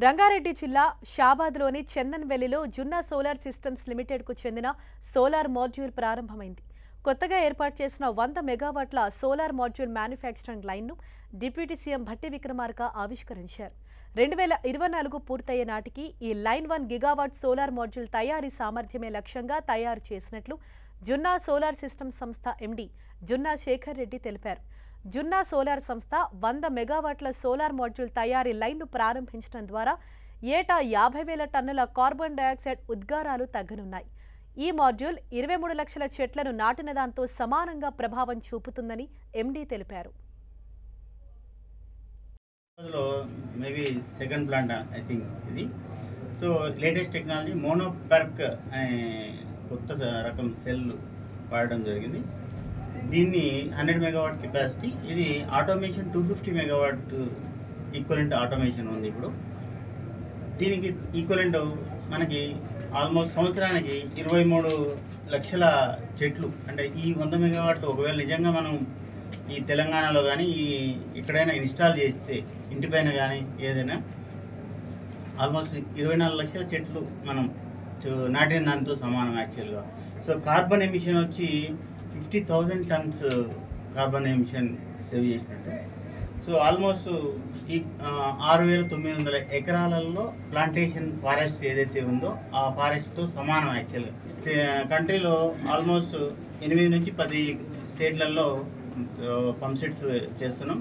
రంగారెడ్డి జిల్లా షాబాద్లోని చందన్వెల్లిలో జున్నా solar systems లిమిటెడ్కు చెందిన సోలార్ మాడ్యూల్ ప్రారంభమైంది. కొత్తగా ఏర్పాటు చేసిన 100 మెగావాట్ల సోలార్ మాడ్యూల్ మ్యానుఫ్యాక్చరింగ్ లైన్ను డిప్యూటీ సీఎం భట్టి విక్రమార్క ఆవిష్కరించారు. 2024 పూర్తయ్యే నాటికి ఈ లైన్ 1 గిగావాట్ సోలార్ మాడ్యూల్ తయారీ సామర్థ్యమే లక్ష్యంగా తయారు చేసినట్లు జున్నా సోలార్ సిస్టమ్స్ సంస్థ ఎండీ జున్నా శేఖర్ రెడ్డి తెలిపారు. జున్నా సోలార్ సంస్థ 100 మెగావాట్ల సోలార్ మాడ్యూల్ తయారీ లైన్ను ప్రారంభించడం ద్వారా ఏటా 50,000 టన్నుల కార్బన్ డయాక్సైడ్ ఉద్గారాలు తగ్గనున్నాయి. ఈ మాడ్యూల్ 23 లక్షల చెట్లను నాటిన దాంతో సమానంగా ప్రభావం చూపుతుందని ఎండీ తెలిపారు. Maybe second plant I think ఇది. సో లేటెస్ట్ టెక్నాలజీ మోనోపర్క్ అనే కొత్త రకం సెల్ వాడడం జరిగింది. దీన్ని 100 మెగావాట్ కెపాసిటీ, ఇది ఆటోమేషన్ 250 మెగావాట్ ఈక్వలెంట్ ఆటోమేషన్ ఉంది. ఇప్పుడు దీనికి ఈక్వలెంట్ మనకి ఆల్మోస్ట్ సంవత్సరానికి 23 లక్షల చెట్లు. అంటే ఈ 100 మెగావాట్లు ఒకవేళ నిజంగా మనం ఈ తెలంగాణలో కానీ ఎక్కడైనా ఇన్స్టాల్ చేస్తే ఇంటిపైన కానీ ఏదైనా ఆల్మోస్ట్ 24 లక్షల చెట్లు మనం నాటిన దానితో సమానం యాక్చువల్గా. సో కార్బన్ ఎమిషన్ వచ్చి 50,000 టన్స్ కార్బన్ ఎమిషన్ సేవ్ చేసినట్టు. సో ఆల్మోస్ట్ ఈ 6,900 ఎకరాలలో ప్లాంటేషన్ ఫారెస్ట్ ఏదైతే ఉందో ఆ ఫారెస్ట్తో సమానం యాక్చువల్గా. కంట్రీలో ఆల్మోస్ట్ 8 నుంచి 10 స్టేట్లలో పంప్ సెట్స్ చేస్తున్నాం.